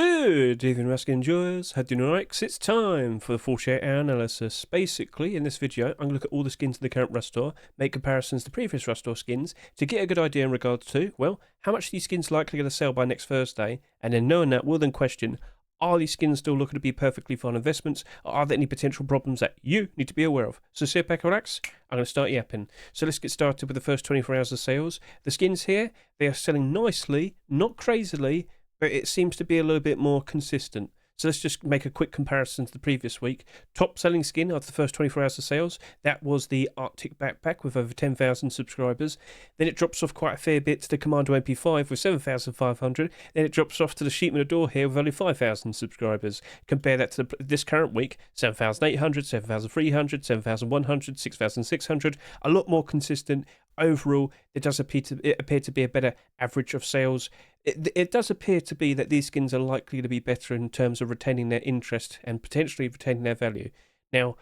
Good evening, Raskin enjoyers. How do you know? It's time for the 48-hour analysis. Basically, in this video, I'm going to look at all the skins in the current Rust store, make comparisons to previous Rust store skins to get a good idea in regards to, well, how much these skins are likely going to sell by next Thursday, and then knowing that, we'll then question, are these skins still looking to be perfectly fine investments, or are there any potential problems that you need to be aware of? So sit back, relax, I'm going to start yapping. So let's get started with the first 24 hours of sales. The skins here, they are selling nicely, not crazily, but it seems to be a little bit more consistent. So let's just make a quick comparison to the previous week. Top selling skin after the first 24 hours of sales, that was the Arctic Backpack with over 10,000 subscribers. Then it drops off quite a fair bit to the Commando MP5 with 7,500. Then it drops off to the Sheepman Adore here with only 5,000 subscribers. Compare that to this current week, 7,800, 7,300, 7,100, 6,600. A lot more consistent. Overall, it does appear to be a better average of sales. It does appear to be that these skins are likely to be better in terms of retaining their interest and potentially retaining their value. Now,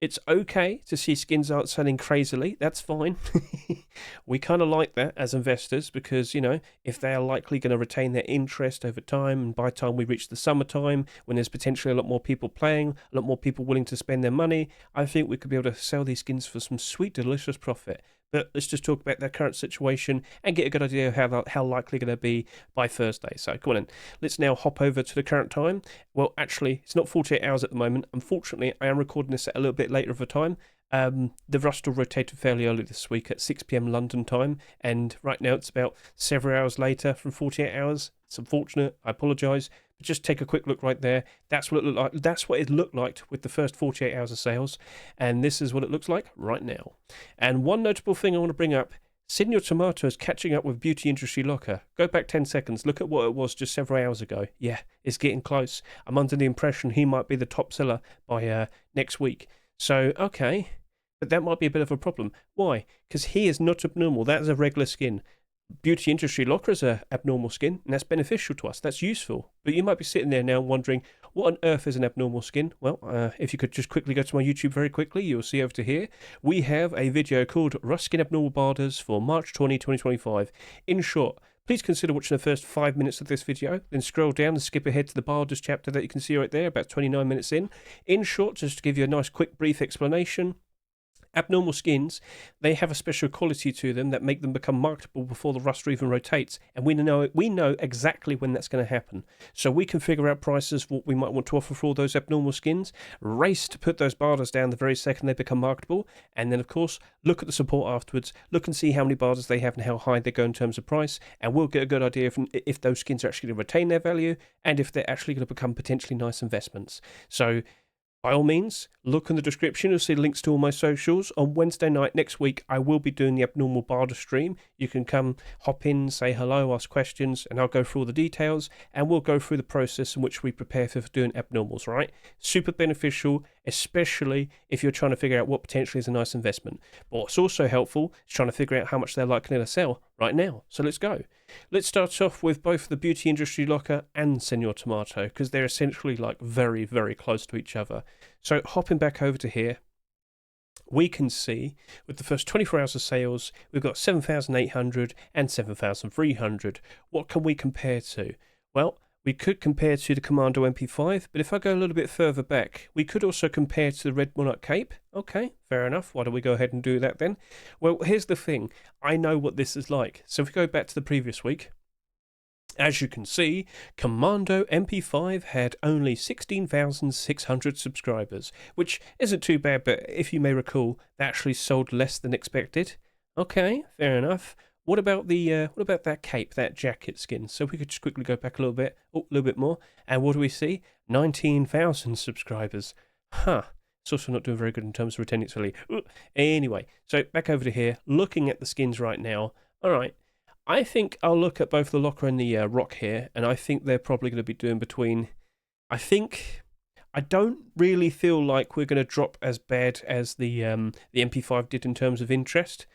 it's okay to see skins aren't selling crazily. That's fine. We kind of like that as investors because, you know, if they are likely going to retain their interest over time, and by the time we reach the summertime, when there's potentially a lot more people playing, a lot more people willing to spend their money, I think we could be able to sell these skins for some sweet, delicious profit. But let's just talk about their current situation and get a good idea of how likely they're going to be by Thursday. So come on in. Let's now hop over to the current time. Well, actually, it's not 48 hours at the moment. Unfortunately, I am recording this at a little bit later of a time. The Rust will rotated fairly early this week at 6 p.m. London time, and right now it's about several hours later from 48 hours. It's unfortunate. I apologise. But just take a quick look right there. That's what it looked like. That's what it looked like with the first 48 hours of sales, and this is what it looks like right now. And one notable thing I want to bring up: Señor Tomato is catching up with Beauty Industry Locker. Go back 10 seconds. Look at what it was just several hours ago. Yeah, it's getting close. I'm under the impression he might be the top seller by next week. So okay. But that might be a bit of a problem. Why? Because he is not abnormal. That is a regular skin. Beauty Industry Locker is a abnormal skin, and that's beneficial to us. That's useful. But you might be sitting there now wondering, what on earth is an abnormal skin? Well, if you could just quickly go to my YouTube very quickly, you'll see over to here, we have a video called Rust Skin Abnormal Barders for March 2025. In short, please consider watching the first 5 minutes of this video, then scroll down and skip ahead to the Barders chapter that you can see right there, about 29 minutes in. In short, just to give you a nice quick brief explanation, abnormal skins, they have a special quality to them that make them become marketable before the Rust even rotates, and we know exactly when that's going to happen. So we can figure out prices, what we might want to offer for all those abnormal skins, race to put those barders down the very second they become marketable, and then of course look at the support afterwards, look and see how many barders they have and how high they go in terms of price, and we'll get a good idea if those skins are actually going to retain their value and if they're actually going to become potentially nice investments. So by all means, look in the description. You'll see links to all my socials. On Wednesday night next week, I will be doing the Abnormal Barter stream. You can come, hop in, say hello, ask questions, and I'll go through all the details, and we'll go through the process in which we prepare for doing abnormals, right? Super beneficial, especially if you're trying to figure out what potentially is a nice investment. But what's also helpful is trying to figure out how much they're likely to sell right now. So let's go. Let's start off with both the Beauty Industry Locker and Señor Tomato, because they're essentially like very, very close to each other. So hopping back over to here, we can see with the first 24 hours of sales, we've got 7,800 and 7,300. What can we compare to? Well, we could compare to the Commando MP5, but if I go a little bit further back, we could also compare to the Red Monarch Cape. Okay, fair enough. Why don't we go ahead and do that then? Well, here's the thing. I know what this is like. So if we go back to the previous week, as you can see, Commando MP5 had only 16,600 subscribers, which isn't too bad, but if you may recall, they actually sold less than expected. Okay, fair enough. What about that cape, that jacket skin? So we could just quickly go back a little bit more, and what do we see? 19,000 subscribers. Huh. It's also not doing very good in terms of retaining its value. Anyway, so back over to here, looking at the skins right now. All right, I think I'll look at both the Locker and the Rock here, and I think they're probably going to be doing between. I don't really feel like we're going to drop as bad as the MP5 did in terms of interest.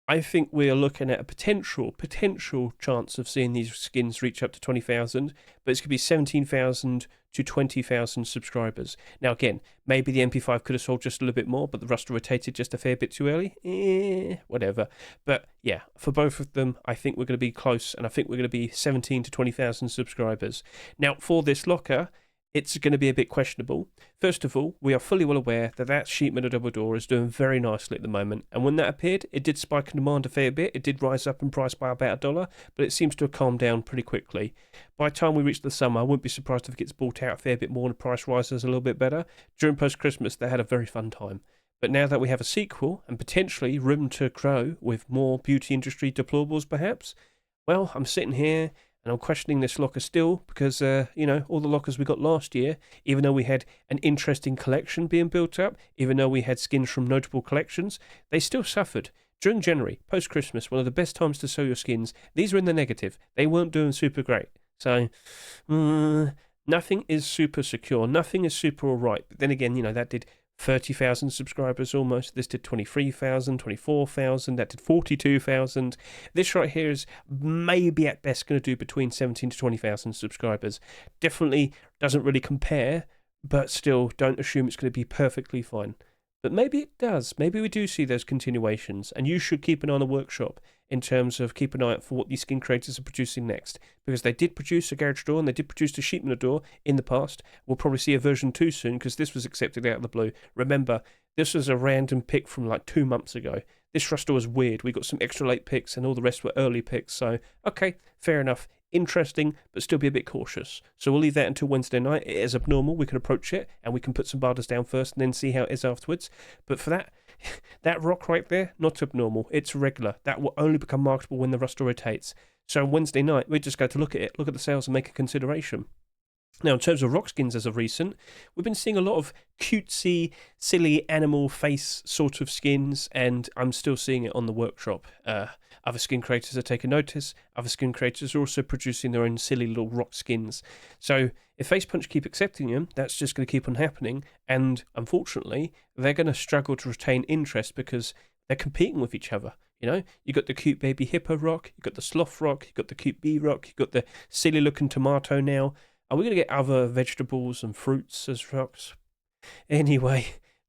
I think we are looking at a potential chance of seeing these skins reach up to 20,000, but it's going to be 17,000 to 20,000 subscribers. Now, again, maybe the MP5 could have sold just a little bit more, but the Ruster rotated just a fair bit too early. Whatever. But yeah, for both of them, I think we're going to be close, and I think we're going to be 17 to 20,000 subscribers. Now, for this locker, it's going to be a bit questionable. First of all, we are fully well aware that that sheet metal double door is doing very nicely at the moment. And when that appeared, it did spike in demand a fair bit. It did rise up in price by about $1, but it seems to have calmed down pretty quickly. By the time we reach the summer, I wouldn't be surprised if it gets bought out a fair bit more and the price rises a little bit better. During post-Christmas, they had a very fun time. But now that we have a sequel and potentially room to grow with more beauty industry deplorables perhaps, well, I'm sitting here and I'm questioning this locker still because, all the lockers we got last year, even though we had an interesting collection being built up, even though we had skins from notable collections, they still suffered. During January, post-Christmas, one of the best times to sell your skins, these were in the negative. They weren't doing super great. So, nothing is super secure. Nothing is super all right. But then again, that did 30,000 subscribers almost. This did 23,000, 24,000. That did 42,000. This right here is maybe at best going to do between 17 to 20,000 subscribers. Definitely doesn't really compare, but still don't assume it's going to be perfectly fine. But maybe it does. Maybe we do see those continuations, and you should keep an eye on the workshop in terms of keep an eye out for what these skin creators are producing next, because they did produce a garage door and they did produce a sheet metal door in the past. We'll probably see a version 2 soon because this was accepted out of the blue. Remember, this was a random pick from like 2 months ago. This Ruster was weird. We got some extra late picks and all the rest were early picks, so okay, fair enough. Interesting, but still be a bit cautious. So we'll leave that until Wednesday night. It is abnormal. We can approach it and we can put some barders down first and then see how it is afterwards. But for that rock right there, not abnormal. It's regular. That will only become marketable when the Ruster rotates. So on Wednesday night, we're just going to look at it, look at the sales and make a consideration. Now, in terms of rock skins as of recent, we've been seeing a lot of cutesy, silly animal face sort of skins, and I'm still seeing it on the workshop. Other skin creators are taking notice. Other skin creators are also producing their own silly little rock skins. So if Facepunch keep accepting them, that's just going to keep on happening. And unfortunately, they're going to struggle to retain interest because they're competing with each other. You got the cute baby hippo rock, you got the sloth rock, you got the cute bee rock, you got the silly looking tomato now. Are we going to get other vegetables and fruits as rocks? Anyway,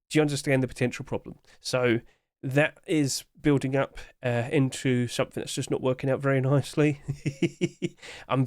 do you understand the potential problem? So that is building up into something that's just not working out very nicely. I'm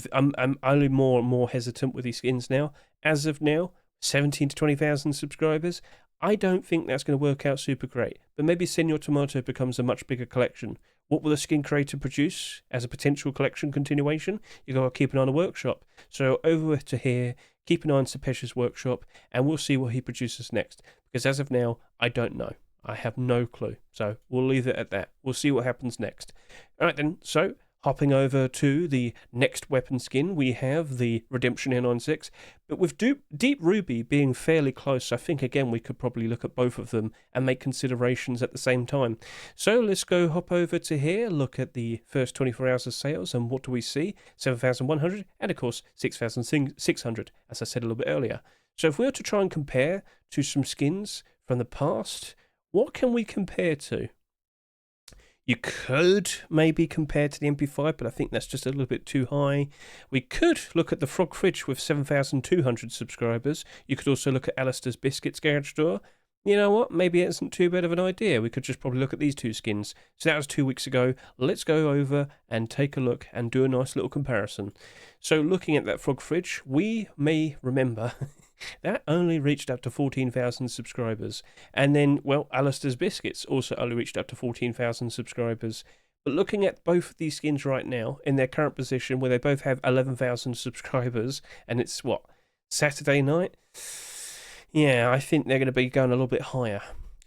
only more and more hesitant with these skins now. As of now, 17 to 20,000 subscribers. I don't think that's going to work out super great. But maybe Señor Tomato becomes a much bigger collection. What will the skin creator produce as a potential collection continuation? You got to keep an eye on the workshop. So over to here, keep an eye on Sepesh's workshop, and we'll see what he produces next. Because as of now, I don't know. I have no clue. So we'll leave it at that. We'll see what happens next. All right then, so hopping over to the next weapon skin, we have the Redemption N96. But with Deep Ruby being fairly close, I think again we could probably look at both of them and make considerations at the same time. So let's go hop over to here, look at the first 24 hours of sales, and what do we see? 7,100 and of course 6,600, as I said a little bit earlier. So if we were to try and compare to some skins from the past, what can we compare to? You could maybe compare to the MP5, but I think that's just a little bit too high. We could look at the Frog Fridge with 7,200 subscribers. You could also look at Alistair's Biscuits Garage Door. You know what? Maybe it isn't too bad of an idea. We could just probably look at these two skins. So that was 2 weeks ago. Let's go over and take a look and do a nice little comparison. So looking at that Frog Fridge, we may remember that only reached up to 14,000 subscribers. And then, well, Alistair's Biscuits also only reached up to 14,000 subscribers. But looking at both of these skins right now, in their current position, where they both have 11,000 subscribers, and it's, what, Saturday night? Yeah, I think they're going to be going a little bit higher.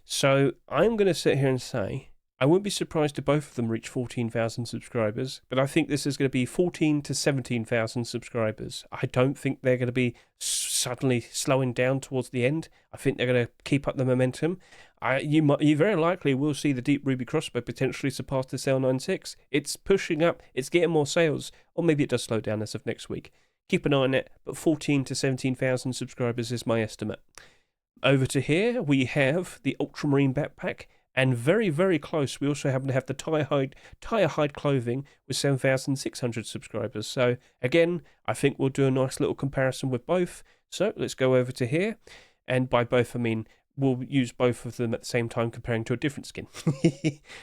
So I'm going to sit here and say, I wouldn't be surprised if both of them reach 14,000 subscribers, but I think this is going to be 14 to 17,000 subscribers. I don't think they're going to be suddenly slowing down towards the end. I think they're going to keep up the momentum. You very likely will see the Deep Ruby Crossbow potentially surpass the L96. It's pushing up, it's getting more sales, or maybe it does slow down as of next week. Keep an eye on it, but 14 to 17,000 subscribers is my estimate. Over to here, we have the Ultramarine backpack. And very, very close, we also happen to have the tire hide clothing with 7,600 subscribers. So again, I think we'll do a nice little comparison with both. So let's go over to here. And by both, I mean we'll use both of them at the same time comparing to a different skin.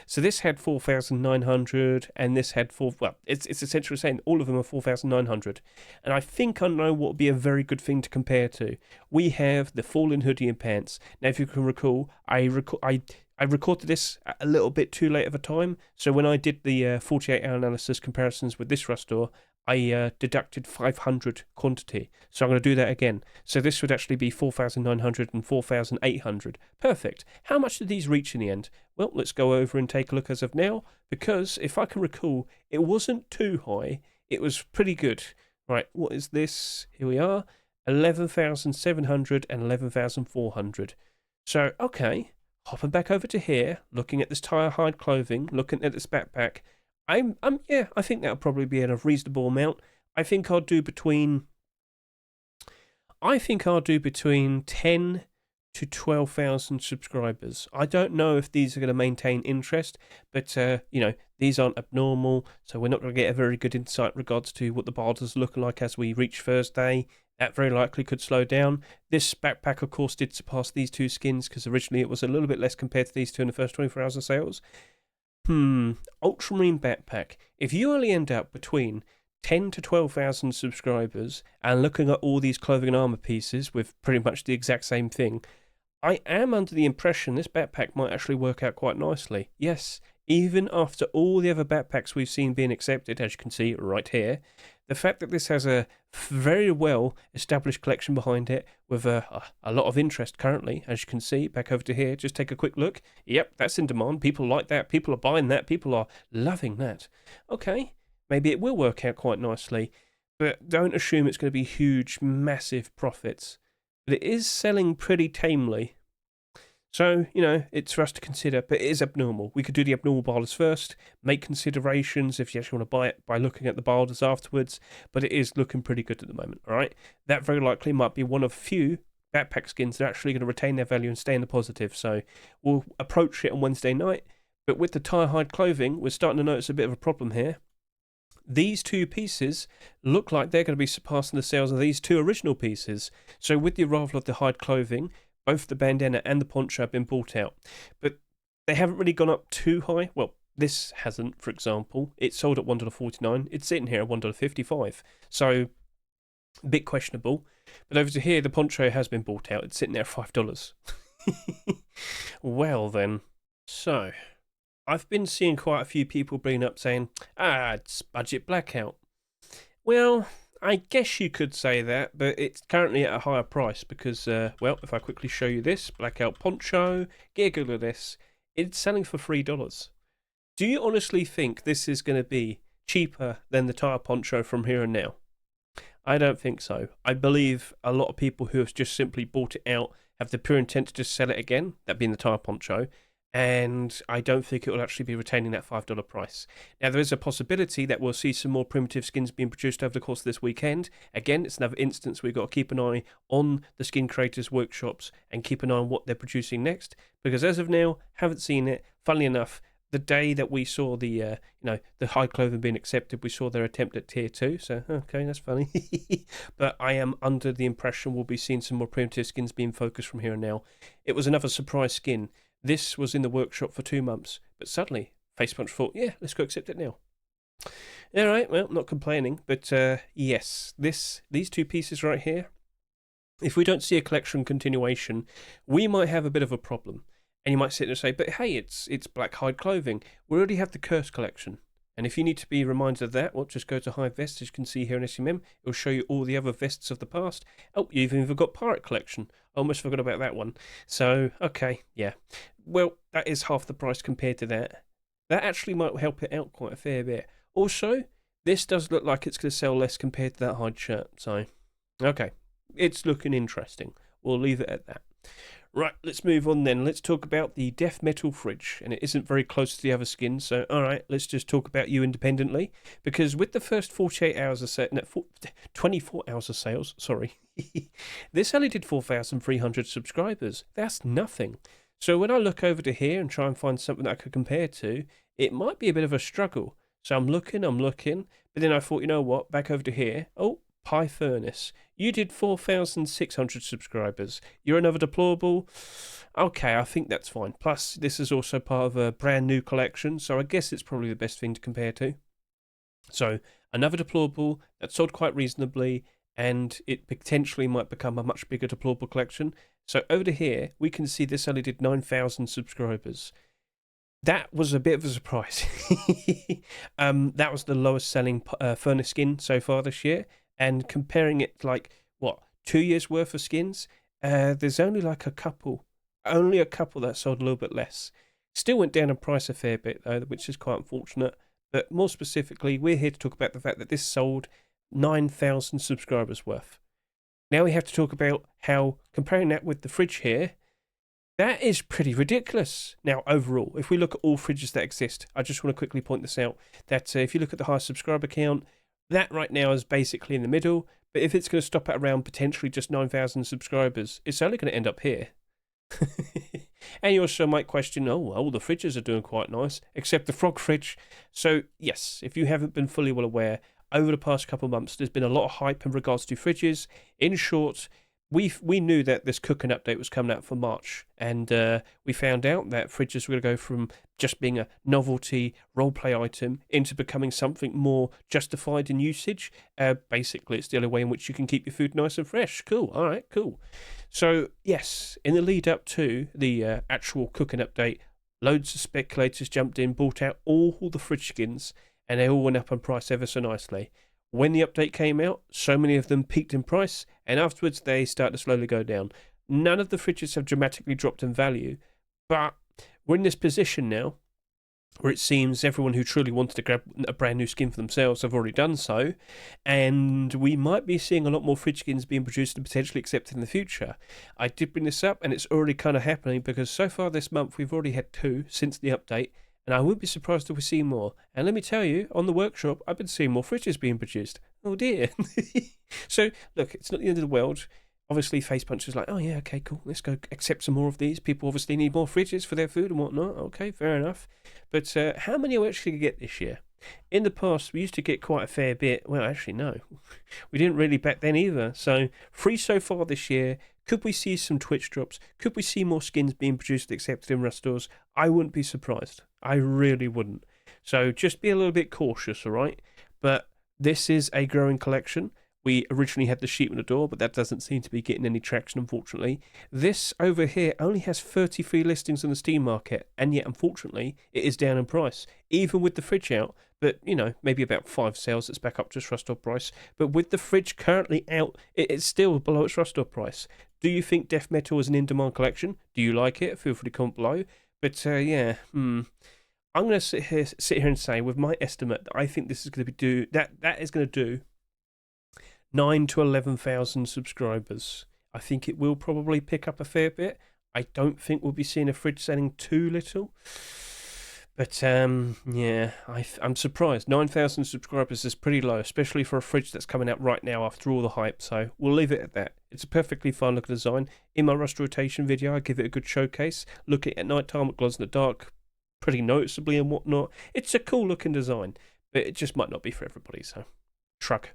So this had 4,900 and this had it's essentially saying all of them are 4,900. And I think I know what would be a very good thing to compare to. We have the Fallen Hoodie and Pants. Now, if you can recall, I recorded this a little bit too late of a time. So when I did the 48-hour analysis comparisons with this restore, I deducted 500 quantity. So I'm going to do that again. So this would actually be 4,900 and 4,800. Perfect. How much did these reach in the end? Well, let's go over and take a look as of now, because if I can recall, it wasn't too high. It was pretty good. Right, what is this? Here we are. 11,700 and 11,400. So, okay, hopping back over to here, looking at this tire hide clothing, looking at this backpack, yeah, I think that'll probably be at a reasonable amount. I think I'll do between 10 to 12,000 subscribers. I don't know if these are going to maintain interest, but you know, these aren't abnormal, so we're not going to get a very good insight regards to what the barders are looking like as we reach Thursday. That very likely could slow down. This backpack, of course, did surpass these two skins because originally it was a little bit less compared to these two in the first 24 hours of sales. Ultramarine backpack. If you only end up between 10 to 12,000 subscribers and looking at all these clothing and armor pieces with pretty much the exact same thing, I am under the impression this backpack might actually work out quite nicely. Yes, even after all the other backpacks we've seen being accepted, as you can see right here, the fact that this has a very well established collection behind it with a lot of interest currently, as you can see, back over to here, just take a quick look. Yep, that's in demand. People like that. People are buying that. People are loving that. Okay, maybe it will work out quite nicely, but don't assume it's going to be huge, massive profits. But it is selling pretty tamely. So, you know, it's for us to consider, but it is abnormal. We could do the abnormal barders first, make considerations if you actually want to buy it by looking at the barders afterwards, but it is looking pretty good at the moment, all right? That very likely might be one of few backpack skins that are actually going to retain their value and stay in the positive, so we'll approach it on Wednesday night, but with the tire hide clothing, we're starting to notice a bit of a problem here. These two pieces look like they're going to be surpassing the sales of these two original pieces, so with the arrival of the hide clothing, both the bandana and the poncho have been bought out, but they haven't really gone up too high. Well, this hasn't, for example. It sold at $1.49. It's sitting here at $1.55. So, a bit questionable. But over to here, the poncho has been bought out. It's sitting there at $5. Well, then. So, I've been seeing quite a few people bring up saying, it's budget blackout. Well, I guess you could say that, but it's currently at a higher price because, well, if I quickly show you this, blackout poncho, get a good look at this, it's selling for $3. Do you honestly think this is going to be cheaper than the tire poncho from here and now? I don't think so. I believe a lot of people who have just simply bought it out have the pure intent to just sell it again, that being the tire poncho, and I don't think it will actually be retaining that $5 price. Now, there is a possibility that we'll see some more primitive skins being produced over the course of this weekend. Again, it's another instance we've got to keep an eye on the skin creators' workshops and keep an eye on what they're producing next, because as of now, haven't seen it. Funnily enough, the day that we saw the the hide clothing being accepted, we saw their attempt at tier 2, so okay, that's funny. But I am under the impression we'll be seeing some more primitive skins being focused from here and now. It was another surprise skin. This was in the workshop for 2 months, but suddenly Facepunch thought, yeah, let's go accept it now. All right, well, not complaining, but yes, these two pieces right here, if we don't see a collection continuation, we might have a bit of a problem. And you might sit there and say, but hey, it's black hide clothing. We already have the Curse collection. And if you need to be reminded of that, well, just go to Hide Vests, as you can see here in SMM. It'll show you all the other vests of the past. Oh, you've even got Pirate collection. I almost forgot about that one. So, okay, yeah. Well, that is half the price compared to that. That actually might help it out quite a fair bit. Also, this does look like it's going to sell less compared to that hide shirt. So, okay, it's looking interesting. We'll leave it at that. Right, let's move on then. Let's talk about the Death Metal Fridge, and it isn't very close to the other skins, so alright, let's just talk about you independently, because with the first 48 hours of 24 hours of sales, sorry, this only did 4,300 subscribers. That's nothing. So when I look over to here and try and find something that I could compare to, it might be a bit of a struggle. So I'm looking, but then I thought, you know what, back over to here. Oh, Pie Furnace. You did 4,600 subscribers. You're another deplorable. Okay, I think that's fine. Plus, this is also part of a brand new collection, so I guess it's probably the best thing to compare to. So, another deplorable that sold quite reasonably, and it potentially might become a much bigger deplorable collection. So, over to here, we can see this only did 9,000 subscribers. That was a bit of a surprise. That was the lowest selling furnace skin so far this year. And comparing it to 2 years worth of skins, there's only a couple that sold a little bit less. Still went down in price a fair bit though, which is quite unfortunate. But more specifically, we're here to talk about the fact that this sold 9,000 subscribers worth. Now we have to talk about how, comparing that with the fridge here, that is pretty ridiculous. Now, overall, if we look at all fridges that exist, I just want to quickly point this out, that if you look at the highest subscriber count, that right now is basically in the middle, but if it's going to stop at around potentially just 9,000 subscribers, it's only going to end up here. And you also might question, oh, well, the fridges are doing quite nice, except the frog fridge. So, yes, if you haven't been fully well aware, over the past couple of months, there's been a lot of hype in regards to fridges. In short, we knew that this cooking update was coming out for March, and we found out that fridges were going to go from just being a novelty roleplay item into becoming something more justified in usage. Basically, it's the only way in which you can keep your food nice and fresh. Cool. All right, cool. So, yes, in the lead up to the actual cooking update, loads of speculators jumped in, bought out all the fridge skins, and they all went up in price ever so nicely. When the update came out, so many of them peaked in price, and afterwards they started to slowly go down. None of the fridges have dramatically dropped in value, but we're in this position now where it seems everyone who truly wanted to grab a brand new skin for themselves have already done so, and we might be seeing a lot more fridge skins being produced and potentially accepted in the future. I did bring this up, and it's already kind of happening, because so far this month we've already had 2 since the update, and I wouldn't be surprised if we see more. And let me tell you, on the workshop, I've been seeing more fridges being produced. Oh dear. So, look, it's not the end of the world. Obviously, Facepunch is like, oh yeah, okay, cool, let's go accept some more of these. People obviously need more fridges for their food and whatnot. Okay, fair enough. But how many are we actually going to get this year? In the past, we used to get quite a fair bit. Well, actually, no. We didn't really back then either. So, 3 so far this year. Could we see some Twitch drops? Could we see more skins being produced and accepted in rest stores? I wouldn't be surprised. I really wouldn't. So just be a little bit cautious, all right? But this is a growing collection. We originally had the sheep on the door, but that doesn't seem to be getting any traction, unfortunately. This over here only has 33 listings on the Steam market, and yet, unfortunately, it is down in price, even with the fridge out. But, you know, maybe about 5 sales, it's back up to its rust store price. But with the fridge currently out, it's still below its rust store price. Do you think Death Metal is an in-demand collection? Do you like it? Feel free to comment below. But, yeah, I'm going to sit here and say, with my estimate, that I think this is going to be that is going to do 9 to 11,000 subscribers. I think it will probably pick up a fair bit. I don't think we'll be seeing a fridge selling too little. But, yeah, I'm surprised. 9,000 subscribers is pretty low, especially for a fridge that's coming out right now after all the hype. So we'll leave it at that. It's a perfectly fine looking design. In my rust rotation video, I give it a good showcase. Look at night time, it glows in the dark pretty noticeably and whatnot. It's a cool looking design, but it just might not be for everybody. So, shrug.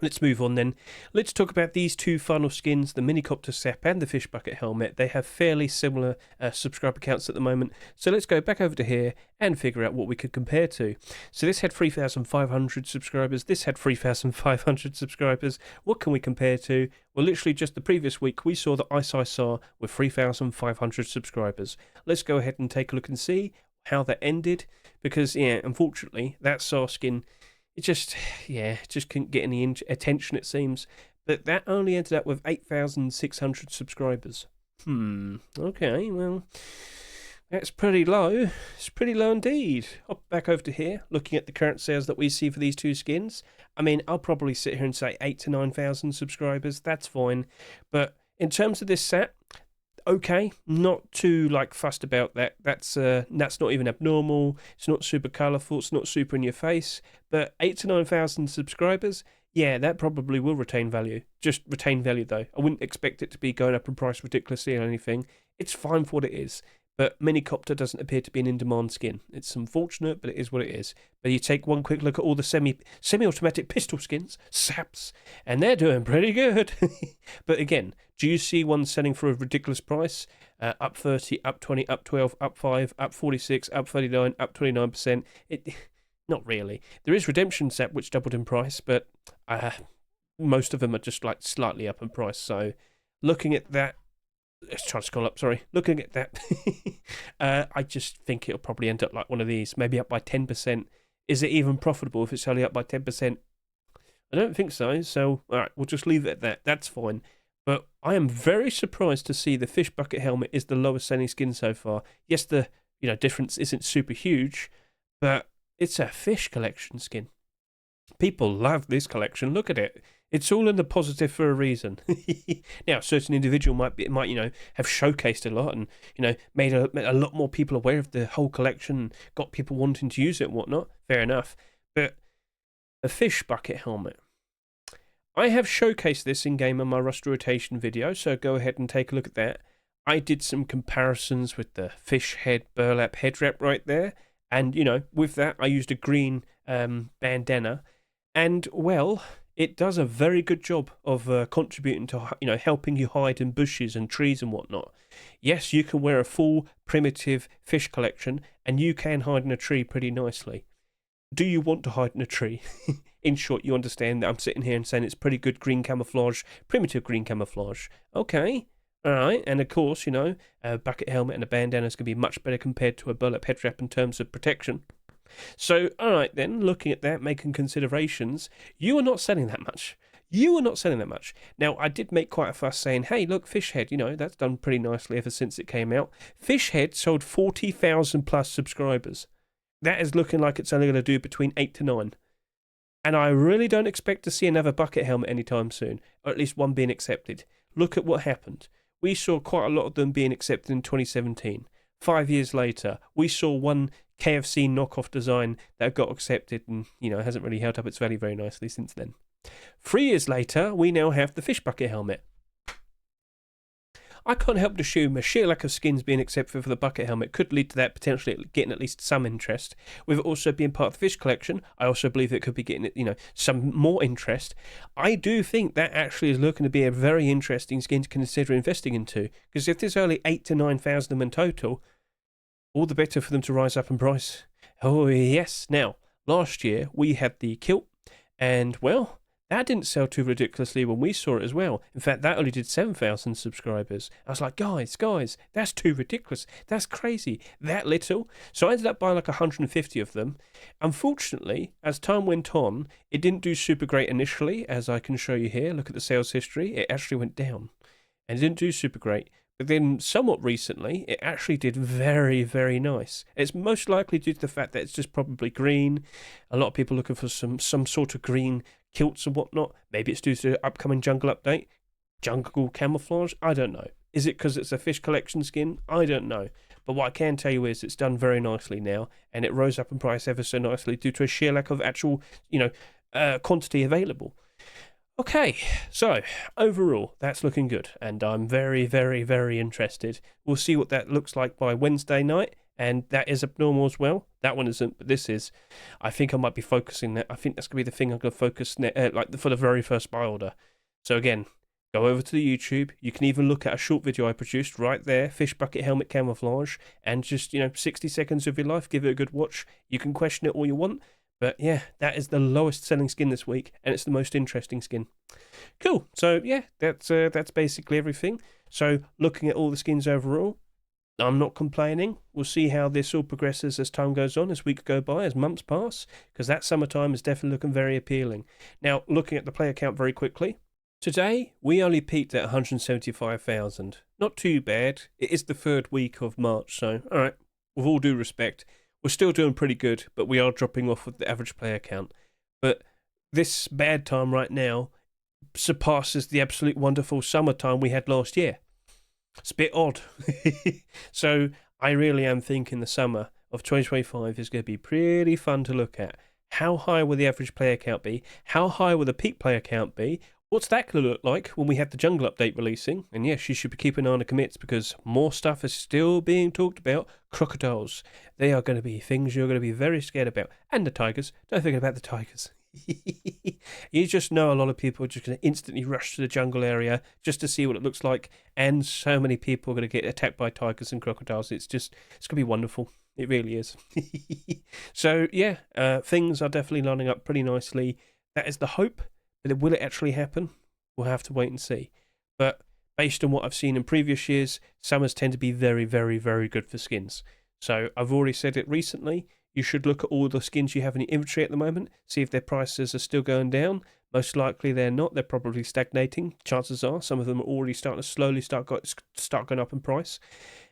Let's move on then. Let's talk about these 2 final skins, the Mini Copter Sep and the Fish Bucket Helmet. They have fairly similar subscriber counts at the moment. So let's go back over to here and figure out what we could compare to. So this had 3,500 subscribers. This had 3,500 subscribers. What can we compare to? Well, literally just the previous week, we saw the Ice Sar with 3,500 subscribers. Let's go ahead and take a look and see how that ended. Because, yeah, unfortunately, that Sar skin... It just couldn't get any attention, it seems. But that only ended up with 8,600 subscribers. Okay, well, that's pretty low. It's pretty low indeed. Hop back over to here, looking at the current sales that we see for these 2 skins. I mean, I'll probably sit here and say 8 to 9,000 subscribers. That's fine. But in terms of this set, okay, not too fussed about that. That's not even abnormal. It's not super colourful. It's not super in your face. But 8 to 9,000 subscribers, yeah, that probably will retain value. Just retain value though. I wouldn't expect it to be going up in price ridiculously or anything. It's fine for what it is. But Mini Copter doesn't appear to be an in-demand skin. It's unfortunate, but it is what it is. But you take one quick look at all the semi-automatic pistol skins, SAPs, and they're doing pretty good. But again, do you see one selling for a ridiculous price? Up 30, up 20, up 12, up 5, up 46, up 39, up 29%. Not really. There is Redemption SAP, which doubled in price, but most of them are just like slightly up in price. So looking at that, let's try to scroll up, sorry. Looking at that, I just think it'll probably end up like one of these, maybe up by 10%. Is it even profitable if it's only up by 10%? I don't think so. So, all right, we'll just leave it at that. That's fine. But I am very surprised to see the fish bucket helmet is the lowest selling skin so far. Yes, the difference isn't super huge, but it's a fish collection skin. People love this collection. Look at it. It's all in the positive for a reason. Now, a certain individual might have showcased a lot and made a lot more people aware of the whole collection, got people wanting to use it and whatnot. Fair enough. But a fish bucket helmet. I have showcased this in game on my Rust rotation video, so go ahead and take a look at that. I did some comparisons with the fish head burlap head wrap right there, and with that I used a green bandana, and well, it does a very good job of contributing to helping you hide in bushes and trees and whatnot. Yes, you can wear a full primitive fish collection, and you can hide in a tree pretty nicely. Do you want to hide in a tree? In short, you understand that I'm sitting here and saying it's pretty good green camouflage, primitive green camouflage. Okay, all right, and of course, a bucket helmet and a bandana is going to be much better compared to a burlap head wrap in terms of protection. So, all right then, looking at that, making considerations, you are not selling that much. You are not selling that much. Now, I did make quite a fuss saying, hey, look, Fishhead, that's done pretty nicely ever since it came out. Fishhead sold 40,000 plus subscribers. That is looking like it's only going to do between 8 to 9. And I really don't expect to see another bucket helmet anytime soon, or at least one being accepted. Look at what happened. We saw quite a lot of them being accepted in 2017. 5 years later, we saw one KFC knockoff design that got accepted and, hasn't really held up its value very nicely since then. 3 years later, we now have the fish bucket helmet. I can't help but assume a sheer lack of skins being accepted for the bucket helmet could lead to that potentially getting at least some interest. With it also being part of the fish collection, I also believe it could be getting some more interest. I do think that actually is looking to be a very interesting skin to consider investing into, because if there's only 8 to 9,000 of them in total, all the better for them to rise up in price. Oh yes. Now, last year we had the kilt, and well, that didn't sell too ridiculously when we saw it as well. In fact, that only did 7,000 subscribers. I was like, guys, that's too ridiculous. That's crazy. That little. So I ended up buying like 150 of them. Unfortunately, as time went on, it didn't do super great initially, as I can show you here. Look at the sales history. It actually went down. And it didn't do super great. But then somewhat recently, it actually did very, very nice. It's most likely due to the fact that it's just probably green. A lot of people looking for some sort of green kilts and whatnot. Maybe it's due to the upcoming jungle update. Jungle camouflage? I don't know. Is it because it's a fish collection skin? I don't know. But what I can tell you is it's done very nicely now, and it rose up in price ever so nicely due to a sheer lack of actual, quantity available. Okay, so overall, that's looking good, and I'm very, very, very interested. We'll see what that looks like by Wednesday night, and that is abnormal as well. That one isn't, but this is. I think I might be focusing that. I think that's going to be the thing I'm going to focus for the very first buy order. So again, go over to the YouTube. You can even look at a short video I produced right there, Fish Bucket Helmet Camouflage, and just, 60 seconds of your life, give it a good watch. You can question it all you want. But yeah, that is the lowest selling skin this week, and it's the most interesting skin. Cool. So yeah, that's basically everything. So looking at all the skins overall, I'm not complaining. We'll see how this all progresses as time goes on, as weeks go by, as months pass, because that summertime is definitely looking very appealing. Now, looking at the player count very quickly. Today, we only peaked at 175,000. Not too bad. It is the third week of March, so all right, with all due respect, we're still doing pretty good, but we are dropping off with the average player count. But this bad time right now surpasses the absolute wonderful summertime we had last year. It's a bit odd. So I really am thinking the summer of 2025 is going to be pretty fun to look at. How high will the average player count be? How high will the peak player count be? What's that going to look like when we have the jungle update releasing? And yes, you should be keeping an eye on the commits because more stuff is still being talked about. Crocodiles. They are going to be things you're going to be very scared about. And the tigers. Don't forget about the tigers. You just know a lot of people are just going to instantly rush to the jungle area just to see what it looks like. And so many people are going to get attacked by tigers and crocodiles. It's going to be wonderful. It really is. So, yeah, things are definitely lining up pretty nicely. That is the hope. But will it actually happen? We'll have to wait and see. But based on what I've seen in previous years, summers tend to be very, very, very good for skins. So I've already said it recently. You should look at all the skins you have in your inventory at the moment, see if their prices are still going down. Most likely they're not. They're probably stagnating. Chances are some of them are already starting to slowly start going up in price.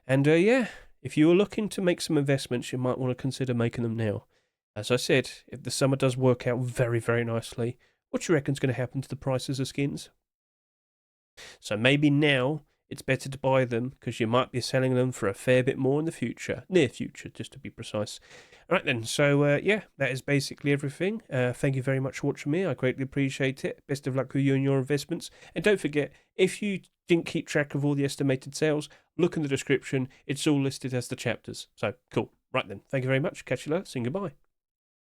And yeah, if you're looking to make some investments, you might want to consider making them now. As I said, if the summer does work out very, very nicely, what do you reckon's going to happen to the prices of skins? So maybe now it's better to buy them because you might be selling them for a fair bit more in the future. Near future, just to be precise. All right then, so yeah, that is basically everything. Thank you very much for watching me. I greatly appreciate it. Best of luck with you and your investments. And don't forget, if you didn't keep track of all the estimated sales, look in the description. It's all listed as the chapters. So cool. Right then, thank you very much. Catch you later. Saying goodbye.